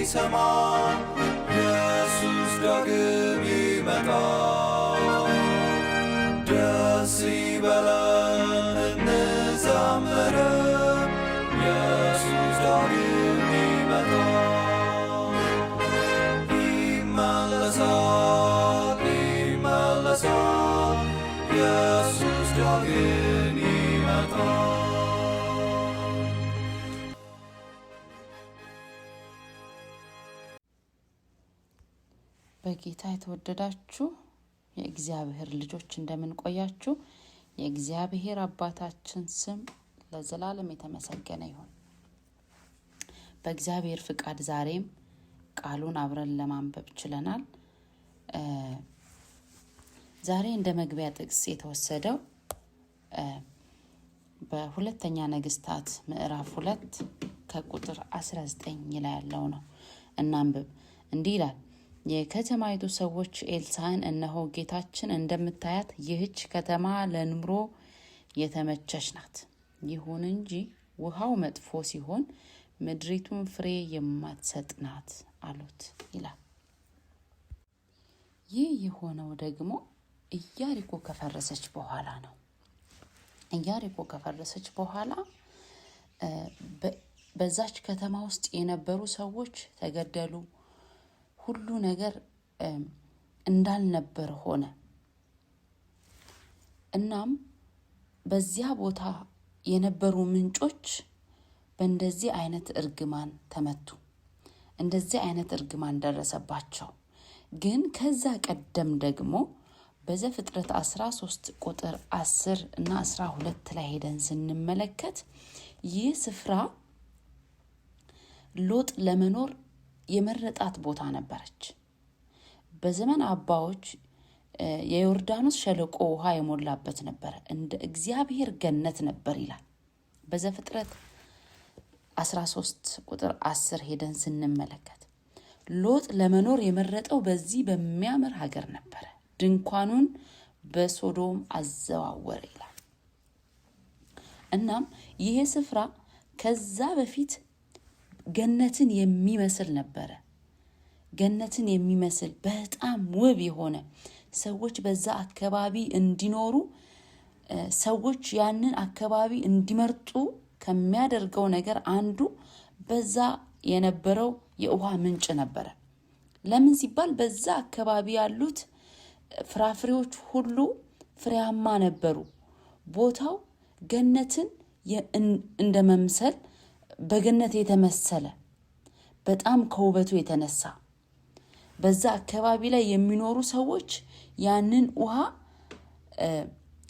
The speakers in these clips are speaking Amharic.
ሊሰማ ኢየሱስ ዳግም ይመጣል። ደስ ይበለን እንዘምር ኢየሱስ ዳግም ይመጣል። ይመለሳል ይመለሳል ኢየሱስ ዳግም ይመጣል። በጌታ የተወደዳችሁ የእግዚአብሔር ልጆች እንደምን ቆያችሁ? የእግዚአብሔር አባታችን ስም ለዘላለም የተመሰገነ ይሁን። በእግዚአብሔር ፍቃድ ዛሬም ቃሉን አብረን ለማንበብ ችለናል። ዛሬ እንደ መግቢያ ጥቅስ የተወሰደው በሁለተኛ ነገስታት ምዕራፍ 2 ከቁጥር 19 ላይ ያለው ነው። እናንብብ። እንዲህ ይላል፣ የከተማይቱ ሰዎች ኤልሳዕን እነሆ ጌታችን እንደምታያት ይህች ከተማ ለኑሮ የተመቸች ናት፣ ይሁን እንጂ ውሃው መጥፎ ሲሆን ምድሪቱን ፍሬ የማትሰጥ ናት አሉት ይላል። ይህ የሆነው ደግሞ ኢያሪኮ ከፈረሰች በኋላ ነው። ኢያሪኮ ከፈረሰች በኋላ በዛች ከተማ ውስጥ የነበሩ ሰዎች ተገደሉ። ሁሉ ነገር እንዳልነበር ሆነ። እናም በዚያ ቦታ የነበሩ ምንጮች በእንደዚህ አይነት እርግማን ተመቱ። እንደዚህ አይነት እርግማን ደረሰባቸው። ግን ከዛ ቀደም ደግሞ በዘፍጥረት 13 ቁጥር 10 እና 12 ላይ ሄደን ስንመለከት ይህ ስፍራ ሎጥ ለመኖር የመረጣት ቦታ ነበረች። በዘመን አባዎች የዮርዳኖስ ሸለቆ ውሃ የሞላበት ነበር፣ እንደ እግዚአብሔር ገነት ነበር ይላል። በዘፍጥረት 13 ቁጥር 10 ሄደን ስንመለከት ሎጥ ለመኖር የመረጠው በዚህ በሚያምር ሀገር ነበር። ድንኳኑን በሶዶም አዘዋወረ ይላል። እናም ይሄ ስፍራ ከዛ በፊት ገነትን የሚመስል ነበረ። ገነትን የሚመስል በጣም ውብ የሆነ ሰዎች በዛ አካባቢ እንዲኖሩ ሰዎች ያንን አካባቢ እንዲመርጡ ከሚያደርገው ነገር አንዱ በዛ የነበረው የውሃ ምንጭ ነበረ። ለምን ሲባል በዛ አካባቢ ያሉት ፍራፍሬዎች ሁሉ ፍሬያማ ነበሩ። ቦታው ገነትን እንደመምሰል በገነት የተመሰለ በጣም ከውበቱ የተነሳ በዛ አካባቢ ላይ የሚኖሩ ሰዎች ያንን ውሃ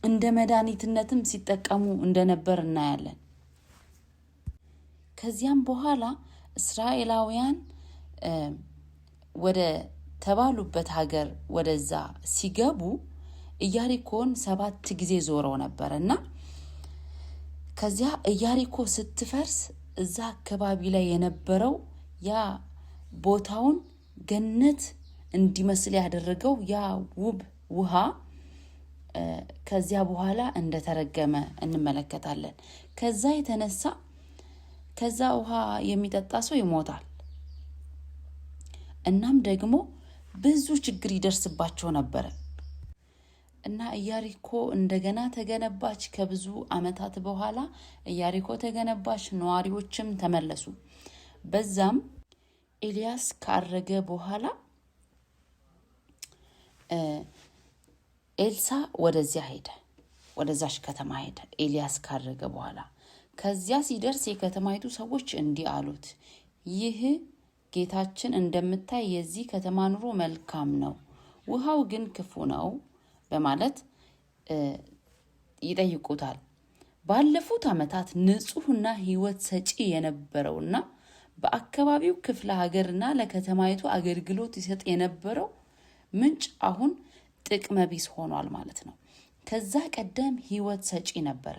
እንደ መድኃኒትነትም ሲጠቀሙ እንደነበር እናያለን። ከዚያም በኋላ እስራኤላውያን ወደ ተባሉበት ሀገር ወደዛ ሲገቡ ኢያሪኮን 7 ጊዜ ዞረው ነበርና ከዚያ ኢያሪኮ ስትፈርስ እዛ አካባቢ ላይ የነበረው ያ ቦታውን ገነት እንዲመስል ያደረገው ያ ውብ ውሃ ከዚያ በኋላ እንደተረገመ እንመለከታለን። ከዛ የተነሳ ከዛ ውሃ የሚጠጣ ሰው ይሞታል። እናም ደግሞ ብዙ ችግር ይደርስባቸው ነበር እና ኢያሪኮ እንደገና ተገነባች። ከብዙ አመታት በኋላ ኢያሪኮ ተገነባች፣ ነዋሪዎችም ተመለሱ። በዛም ኤልያስ ካረገ በኋላ ኤልሳዕ ወደዚያ ሄደ፣ ወደዛሽ ከተማ ሄደ። ኤልያስ ካረገ በኋላ ከዚያ ሲደርስ የከተማይቱ ሰዎች እንዲህ አሉት፣ ይህ ጌታችን እንደምታይ የዚህ ከተማ ኑሮ መልካም ነው፣ ውሃው ግን ክፉ ነው በማለት ይጠይቁታል። ባለፉት አመታት ንጹህና ህይወት ሰጪ የነበረውና በአካባቢው ክፍለ ሀገርና ለከተማይቱ አገልግሎት ይሰጥ የነበረው ምንጭ አሁን ጥቅመ ቢስ ሆኗል ማለት ነው። ከዛ ቀደም ህይወት ሰጪ ነበረ፣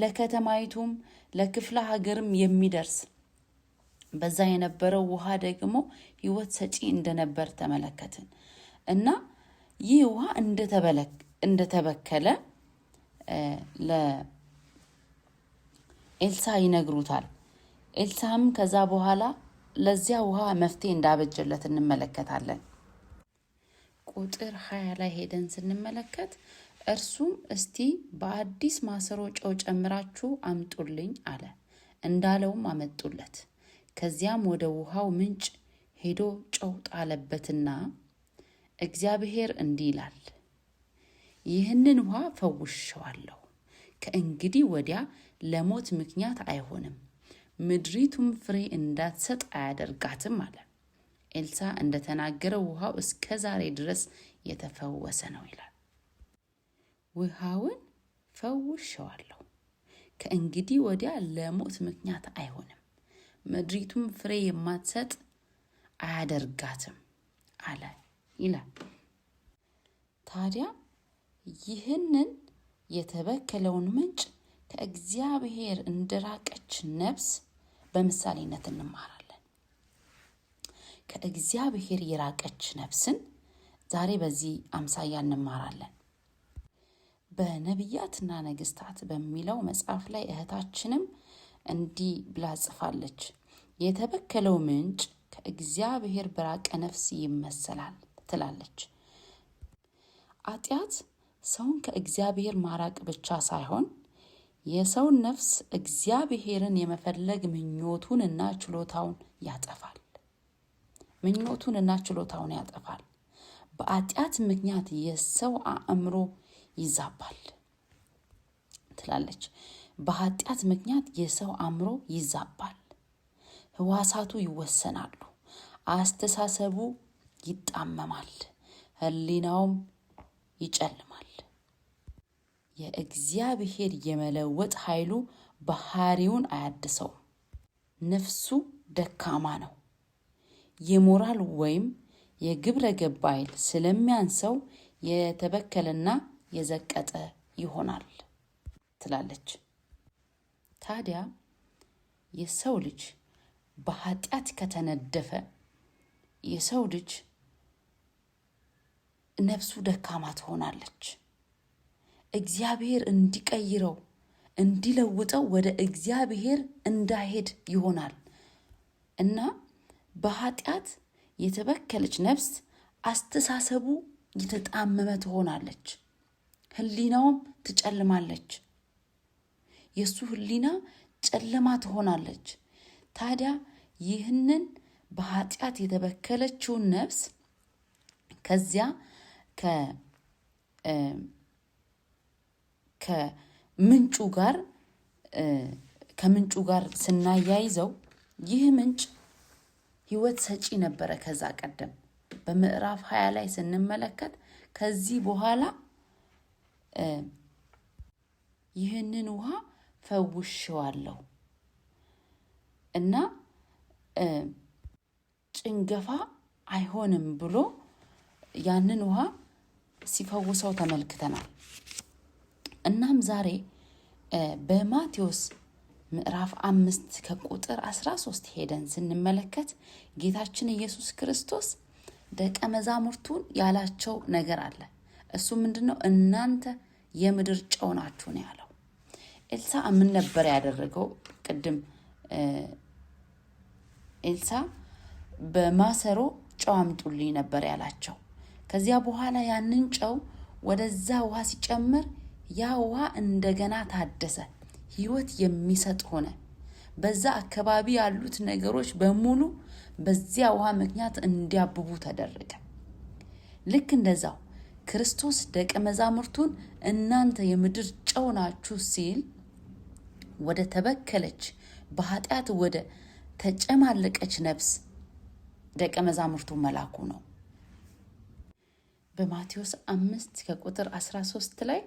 ለከተማይቱም ለክፍለ ሀገርም የሚደርስ በዛ የነበረው ውሃ ደግሞ ህይወት ሰጪ እንደነበር ተመለከትን እና ይህ ውሃ እንደተበከለ ለኤልሳዕ ይነግሩታል። ኤልሳዕም ከዛ በኋላ ለዚያ ውሃ መፍትሄ እንዳበጀለት እንመለከታለን። ቁጥር 20 ላይ ሄደን ስንመለከት እርሱም እስቲ በአዲስ ማሰሮ ጨው ጨምራችሁ አምጡልኝ አለ። እንዳለውም አመጡለት። ከዚያም ወደ ውሃው ምንጭ ሄዶ ጨው ጣለበትና እግዚአብሔር እንዲህ ይላል፣ ይህንን ውሃ ፈውሼዋለሁ፣ ከእንግዲህ ወዲያ ለሞት ምክንያት አይሆንም፣ ምድሪቱም ፍሬ እንዳትሰጥ አያደርጋትም አለ። ኤልሳ እንደተናገረው ውሃው እስከ ዛሬ ድረስ የተፈወሰ ነው ይላል። ውሃውን ፈውሼዋለሁ፣ ከእንግዲህ ወዲያ ለሞት ምክንያት አይሆንም፣ ምድሪቱም ፍሬ የማትሰጥ አያደርጋትም አለ ይላል። ታዲያ ይህንን የተበከለውን ምንጭ ከእግዚአብሔር እንደራቀች ነፍስ በምሳሌነት እንማራለን። ከእግዚአብሔር የራቀች ነፍስን ዛሬ በዚህ አምሳያ እንማራለን። በነቢያትና ነገስታት በሚለው መጽሐፍ ላይ እህታችንም እንዲህ ብላ ጽፋለች። የተበከለው ምንጭ ከእግዚአብሔር በራቀ ነፍስ ይመሰላል ትላለች። ኃጢአት ሰውን ከእግዚአብሔር ማራቅ ብቻ ሳይሆን የሰውን ነፍስ እግዚአብሔርን የመፈለግ ምኞቱንና ችሎታውን ያጠፋል። በኃጢአት ምክንያት የሰው አእምሮ ይዛባል ትላለች። በኃጢአት ምክንያት የሰው አእምሮ ይዛባል፣ ህዋሳቱ ይወሰናሉ፣ አስተሳሰቡ ይጣመማል፣ ህሊናውም ይጨልማል። የእግዚአብሔር የመለወጥ ኃይሉ ባህሪውን አያድሰውም። ነፍሱ ደካማ ነው። የሞራል ወይም የግብረ ገብ ኃይል ስለሚያንሰው የተበከለና የዘቀጠ ይሆናል ትላለች። ታዲያ የሰው ልጅ በኃጢአት ከተነደፈ የሰው ልጅ ነፍሱ ደካማ ትሆናለች። እግዚአብሔር እንዲቀይረው እንዲለውጠው ወደ እግዚአብሔር እንዳይሄድ ይሆናል እና በኃጢአት የተበከለች ነፍስ አስተሳሰቡ የተጣመመ ትሆናለች፣ ህሊናውም ትጨልማለች። የሱ ህሊና ጨለማ ትሆናለች። ታዲያ ይህንን በኃጢአት የተበከለችውን ነፍስ ከዚያ ከምንጩ ጋር ስናያይዘው ይህ ምንጭ ህይወት ሰጪ ነበረ። ከዛ ቀደም በምዕራፍ 20 ላይ ስንመለከት ከዚህ በኋላ ይህንን ውሃ ፈውሼዋለሁ እና ጭንገፋ አይሆንም ብሎ ያንን ውሃ ሲፈውሰው ተመልክተናል። እናም ዛሬ በማቴዎስ ምዕራፍ 5 ከቁጥር 13 ሄደን ስንመለከት ጌታችን ኢየሱስ ክርስቶስ ደቀ መዛሙርቱን ያላቸው ነገር አለ። እሱ ምንድነው? እናንተ የምድር ጨው ናችሁ ነው ያለው። ኤልሳ ምን ነበር ያደረገው? ቅድም ኤልሳ በማሰሮ ጨው አምጡልኝ ነበር ያላቸው። ከዚያ በኋላ ያንን ጨው ወደዛ ውሃ ሲጨምር ያ ውሃ እንደገና ታደሰ፣ ህይወት የሚሰጥ ሆነ። በዛ አካባቢ ያሉት ነገሮች በሙሉ በዚያ ውሃ ምክንያት እንዲያብቡ ተደረገ። ልክ እንደዛው ክርስቶስ ደቀ መዛሙርቱን እናንተ የምድር ጨው ናችሁ ሲል ወደ ተበከለች በኃጢአት ወደ ተጨማለቀች ነፍስ ደቀ መዛሙርቱ መላኩ ነው። በማቴዎስ 5 ከቁጥር 13 ላይ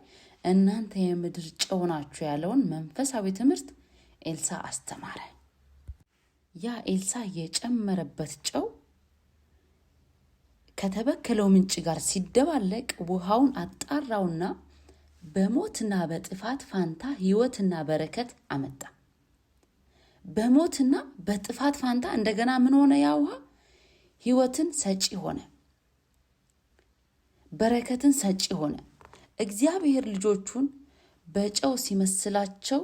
እናንተ የምድር ጨው ናችሁ ያለውን መንፈሳዊ ትምህርት ኤልሳ አስተማረ። ያ ኤልሳ የጨመረበት ጨው ከተበከለው ምንጭ ጋር ሲደባለቅ ውሃውን አጣራውና በሞትና በጥፋት ፋንታ ህይወትና በረከት አመጣ። በሞትና በጥፋት ፋንታ እንደገና ምን ሆነ? ያ ውሃ ህይወትን ሰጪ ሆነ፣ በረከትን ሰጪ ሆነ። እግዚአብሔር ልጆቹን በጨው ሲመስላቸው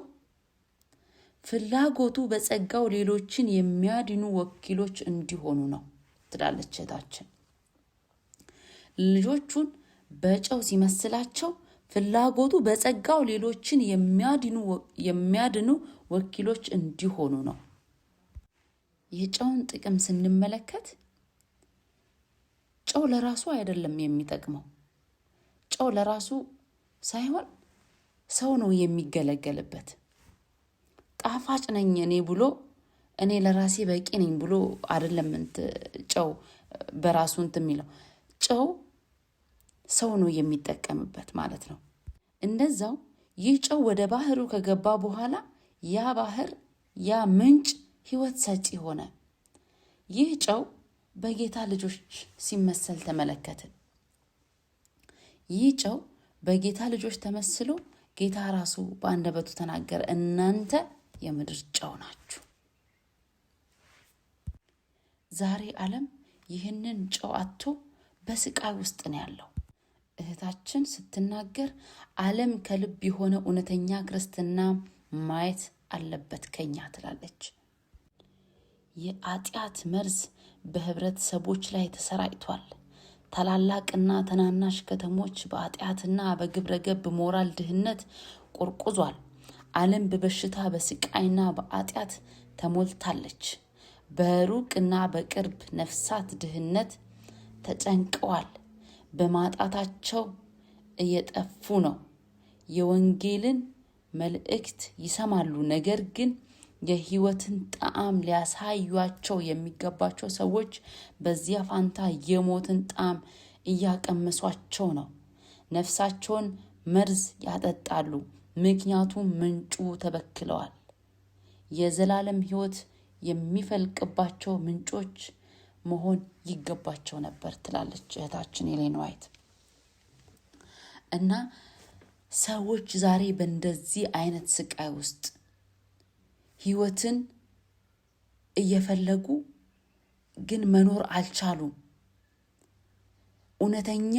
ፍላጎቱ በጸጋው ሌሎችን የሚያድኑ ወኪሎች እንዲሆኑ ነው ትላለች እህታችን። ልጆቹን በጨው ሲመስላቸው ፍላጎቱ በጸጋው ሌሎችን የሚያድኑ ወኪሎች እንዲሆኑ ነው። የጨውን ጥቅም ስንመለከት ጨው ለራሱ አይደለም የሚጠቅመው። ጨው ለራሱ ሳይሆን ሰው ነው የሚገለገልበት። ጣፋጭ ነኝ እኔ ብሎ እኔ ለራሴ በቂ ነኝ ብሎ አይደለም ጨው በራሱ የሚለው። ጨው ሰው ነው የሚጠቀምበት ማለት ነው። እንደዛው ይህ ጨው ወደ ባህሩ ከገባ በኋላ ያ ባህር ያ ምንጭ ሕይወት ሰጪ ሆነ። ይህ ጨው በጌታ ልጆች ሲመሰል ተመለከትን። ይህ ጨው በጌታ ልጆች ተመስሎ ጌታ ራሱ በአንደበቱ ተናገረ፣ እናንተ የምድር ጨው ናችሁ። ዛሬ ዓለም ይህንን ጨው አጥቶ በስቃይ ውስጥ ነው ያለው። እህታችን ስትናገር ዓለም ከልብ የሆነ እውነተኛ ክርስትና ማየት አለበት ከኛ ትላለች። የኃጢአት መርዝ በህብረተሰቦች ላይ ተሰራጭቷል። ታላላቅና ትናንሽ ከተሞች በኃጢአትና በግብረገብ ሞራል ድህነት ቆርቁዟል። ዓለም በበሽታ በስቃይና በኃጢአት ተሞልታለች። በሩቅና በቅርብ ነፍሳት ድህነት ተጨንቀዋል። በማጣታቸው እየጠፉ ነው። የወንጌልን መልእክት ይሰማሉ፣ ነገር ግን የህይወትን ጣዕም ሊያሳዩአቸው የሚገባቸው ሰዎች በዚያ ፋንታ የሞትን ጣዕም እያቀመሷቸው ነው። ነፍሳቸውን መርዝ ያጠጣሉ፣ ምክንያቱም ምንጩ ተበክለዋል። የዘላለም ህይወት የሚፈልቅባቸው ምንጮች መሆን ይገባቸው ነበር ትላለች እህታችን ኤሌን ዋይት። እና ሰዎች ዛሬ በእንደዚህ አይነት ስቃይ ውስጥ ህይወትን እየፈለጉ ግን መኖር አልቻሉም። እውነተኛ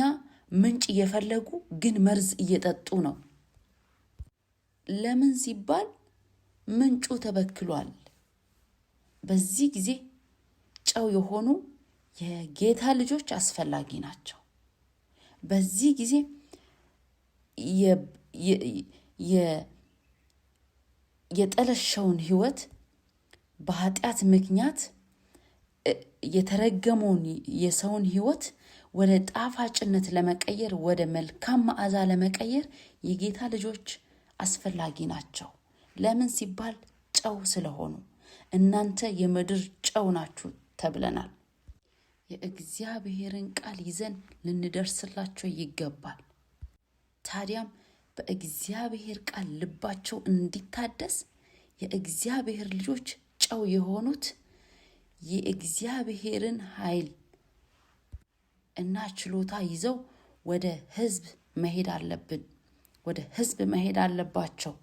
ምንጭ እየፈለጉ ግን መርዝ እየጠጡ ነው። ለምን ሲባል ምንጩ ተበክሏል። በዚህ ጊዜ ጨው የሆኑ የጌታ ልጆች አስፈላጊ ናቸው። በዚህ ጊዜ የጠለሸውን ህይወት በኃጢአት ምክንያት የተረገመውን የሰውን ህይወት ወደ ጣፋጭነት ለመቀየር፣ ወደ መልካም መዓዛ ለመቀየር የጌታ ልጆች አስፈላጊ ናቸው። ለምን ሲባል ጨው ስለሆኑ። እናንተ የምድር ጨው ናችሁ ተብለናል። የእግዚአብሔርን ቃል ይዘን ልንደርስላቸው ይገባል። ታዲያም በእግዚአብሔር ቃል ልባቸው እንዲታደስ የእግዚአብሔር ልጆች ጨው የሆኑት የእግዚአብሔርን ኃይል እና ችሎታ ይዘው ወደ ህዝብ መሄድ አለብን። ወደ ህዝብ መሄድ አለባቸው።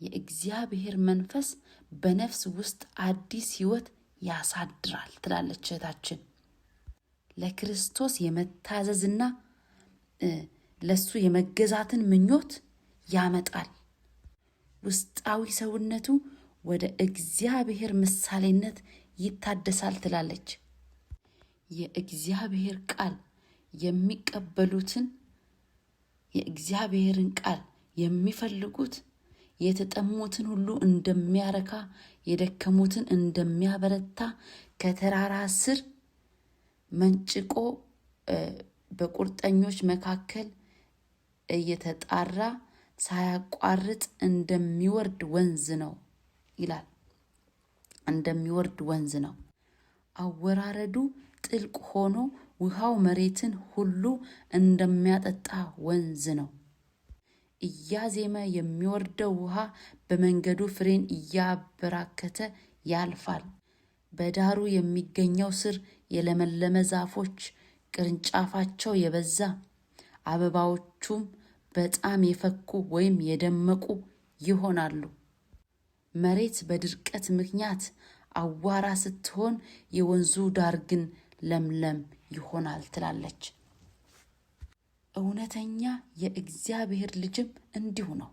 የእግዚአብሔር መንፈስ በነፍስ ውስጥ አዲስ ህይወት ያሳድራል ትላለች እህታችን። ለክርስቶስ የመታዘዝና ለሱ የመገዛትን ምኞት ያመጣል። ውስጣዊ ሰውነቱ ወደ እግዚአብሔር ምሳሌነት ይታደሳል ትላለች። የእግዚአብሔር ቃል የሚቀበሉትን የእግዚአብሔርን ቃል የሚፈልጉት የተጠሙትን ሁሉ እንደሚያረካ፣ የደከሙትን እንደሚያበረታ፣ ከተራራ ስር መንጭቆ በቁርጠኞች መካከል እየተጣራ ሳያቋርጥ እንደሚወርድ ወንዝ ነው ይላል። እንደሚወርድ ወንዝ ነው። አወራረዱ ጥልቅ ሆኖ ውሃው መሬትን ሁሉ እንደሚያጠጣ ወንዝ ነው። እያዜመ የሚወርደው ውሃ በመንገዱ ፍሬን እያበራከተ ያልፋል። በዳሩ የሚገኘው ስር የለመለመ ዛፎች ቅርንጫፋቸው የበዛ አበባዎቹም በጣም የፈኩ ወይም የደመቁ ይሆናሉ። መሬት በድርቀት ምክንያት አዋራ ስትሆን የወንዙ ዳር ግን ለምለም ይሆናል ትላለች። እውነተኛ የእግዚአብሔር ልጅም እንዲሁ ነው።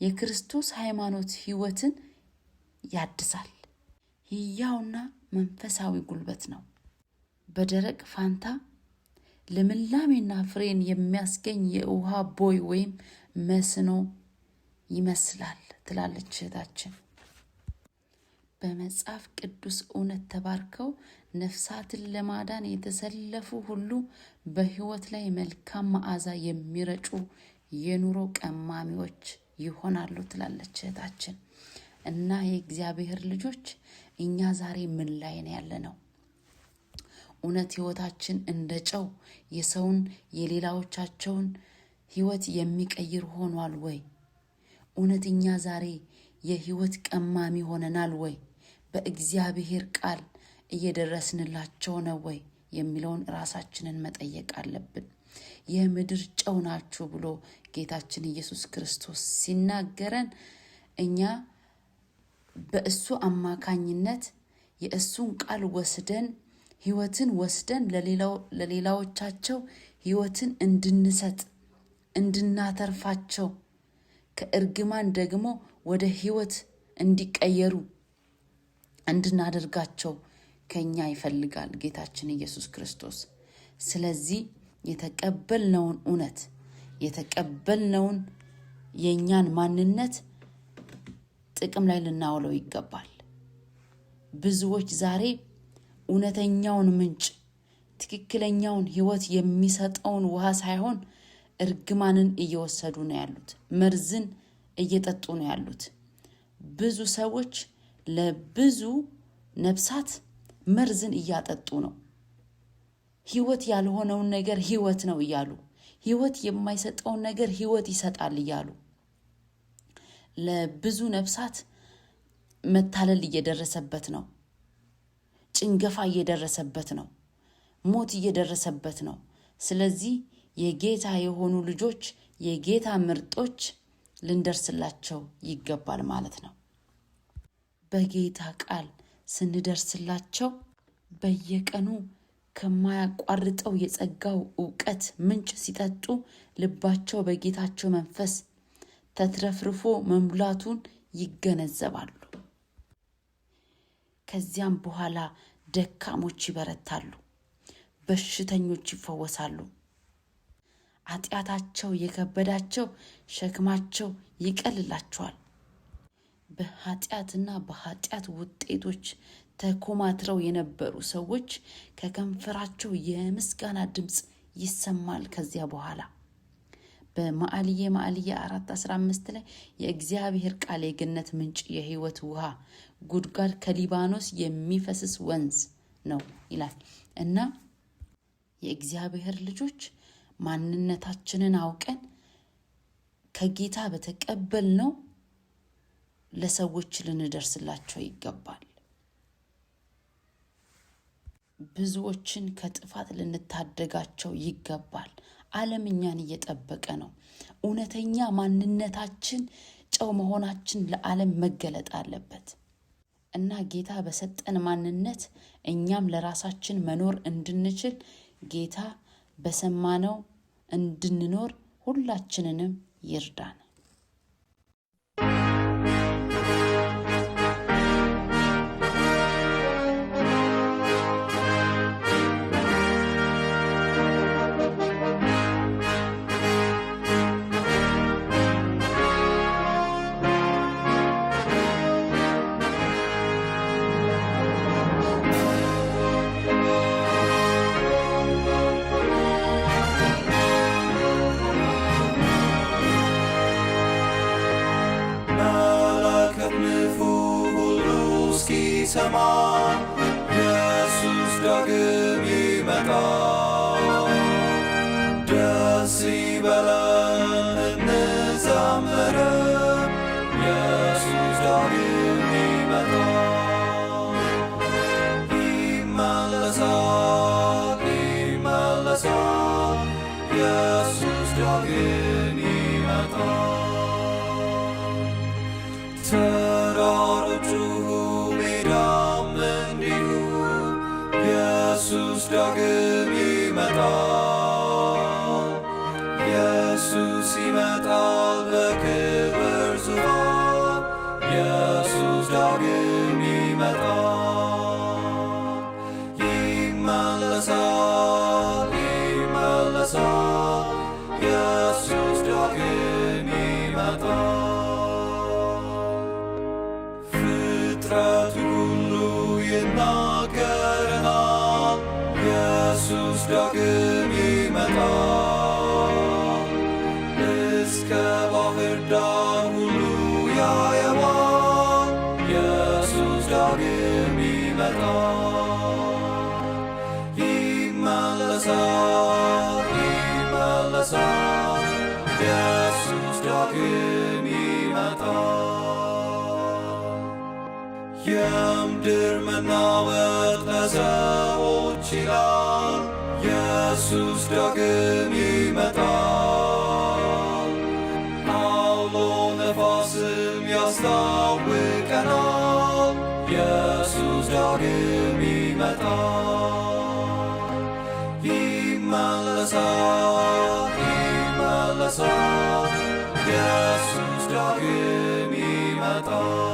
የክርስቶስ ሃይማኖት ሕይወትን ያድሳል። ሕያውና መንፈሳዊ ጉልበት ነው። በደረቅ ፋንታ ልምላሜና ፍሬን የሚያስገኝ የውሃ ቦይ ወይም መስኖ ይመስላል ትላለች እህታችን። በመጽሐፍ ቅዱስ እውነት ተባርከው ነፍሳትን ለማዳን የተሰለፉ ሁሉ በሕይወት ላይ መልካም መዓዛ የሚረጩ የኑሮ ቀማሚዎች ይሆናሉ ትላለች እህታችን። እና የእግዚአብሔር ልጆች እኛ ዛሬ ምን ላይ ነው ያለነው? እውነት ሕይወታችን እንደ ጨው የሰውን የሌላዎቻቸውን ሕይወት የሚቀይር ሆኗል ወይ? እውነት እኛ ዛሬ የሕይወት ቀማሚ ሆነናል ወይ? በእግዚአብሔር ቃል እየደረስንላቸው ነው ወይ የሚለውን ራሳችንን መጠየቅ አለብን። የምድር ጨው ናችሁ ብሎ ጌታችን ኢየሱስ ክርስቶስ ሲናገረን እኛ በእሱ አማካኝነት የእሱን ቃል ወስደን ሕይወትን ወስደን ለሌላዎቻቸው ሕይወትን እንድንሰጥ እንድናተርፋቸው ከእርግማን ደግሞ ወደ ሕይወት እንዲቀየሩ እንድናደርጋቸው ከኛ ይፈልጋል ጌታችን ኢየሱስ ክርስቶስ። ስለዚህ የተቀበልነውን እውነት የተቀበልነውን የኛን ማንነት ጥቅም ላይ ልናውለው ይገባል። ብዙዎች ዛሬ እውነተኛውን ምንጭ ትክክለኛውን ሕይወት የሚሰጠውን ውሃ ሳይሆን እርግማንን እየወሰዱ ነው ያሉት፣ መርዝን እየጠጡ ነው ያሉት። ብዙ ሰዎች ለብዙ ነፍሳት መርዝን እያጠጡ ነው። ሕይወት ያልሆነውን ነገር ሕይወት ነው እያሉ፣ ሕይወት የማይሰጠውን ነገር ሕይወት ይሰጣል እያሉ ለብዙ ነፍሳት መታለል እየደረሰበት ነው። ጭንገፋ እየደረሰበት ነው። ሞት እየደረሰበት ነው። ስለዚህ የጌታ የሆኑ ልጆች የጌታ ምርጦች ልንደርስላቸው ይገባል ማለት ነው። በጌታ ቃል ስንደርስላቸው በየቀኑ ከማያቋርጠው የጸጋው ዕውቀት ምንጭ ሲጠጡ ልባቸው በጌታቸው መንፈስ ተትረፍርፎ መሙላቱን ይገነዘባሉ። ከዚያም በኋላ ደካሞች ይበረታሉ፣ በሽተኞች ይፈወሳሉ። ኃጢአታቸው የከበዳቸው ሸክማቸው ይቀልላቸዋል። በኃጢአትና በኃጢአት ውጤቶች ተኮማትረው የነበሩ ሰዎች ከከንፈራቸው የምስጋና ድምፅ ይሰማል። ከዚያ በኋላ በመኃልየ 4:15 ላይ የእግዚአብሔር ቃል የገነት ምንጭ የሕይወት ውሃ ጉድጓድ ከሊባኖስ የሚፈስስ ወንዝ ነው ይላል። እና የእግዚአብሔር ልጆች ማንነታችንን አውቀን ከጌታ በተቀበልነው ለሰዎች ልንደርስላቸው ይገባል። ብዙዎችን ከጥፋት ልንታደጋቸው ይገባል። ዓለም እኛን እየጠበቀ ነው። እውነተኛ ማንነታችን ጨው መሆናችን ለዓለም መገለጥ አለበት እና ጌታ በሰጠን ማንነት እኛም ለራሳችን መኖር እንድንችል ጌታ በሰማነው እንድንኖር ሁላችንንም ይርዳን። ሰማ ኢየሱስ ዳግም ይመጣል። ደስ ይበለን እንዘምር፣ ኢየሱስ ዳግም ይመጣል። ይመለሳል ይመለሳል፣ ኢየሱስ ዳግም ይመጣል። ተራሮቹ ኢየሱስ ዳግም ይመጣል። ኢየሱስ ይመጣል በክብር ዳግም ይመጣል። ይመለሳል፣ ይመለሳል፣ ኢየሱስ ዳግም ይመጣል። ፍጥረቱ ሁሉ ይናገረናል፣ ኢየሱስ ዳግም ይመጣል። እስከ ባህር ዳር ሁሉ ያየዋል፣ ኢየሱስ ዳግም ይመጣል። ይመለሳል፣ ይመለሳል፣ ኢየሱስ ዳግም ይመጣል። የምድር መናወጥ ለሰዎች ይላል፣ ኢየሱስ ዳግም ይመጣል። አውሎ ነፋስም ያስታውቀናል፣ ኢየሱስ ዳግም ይመጣል። ይመለሳል፣ ይመለሳል፣ ኢየሱስ ዳግም ይመጣል።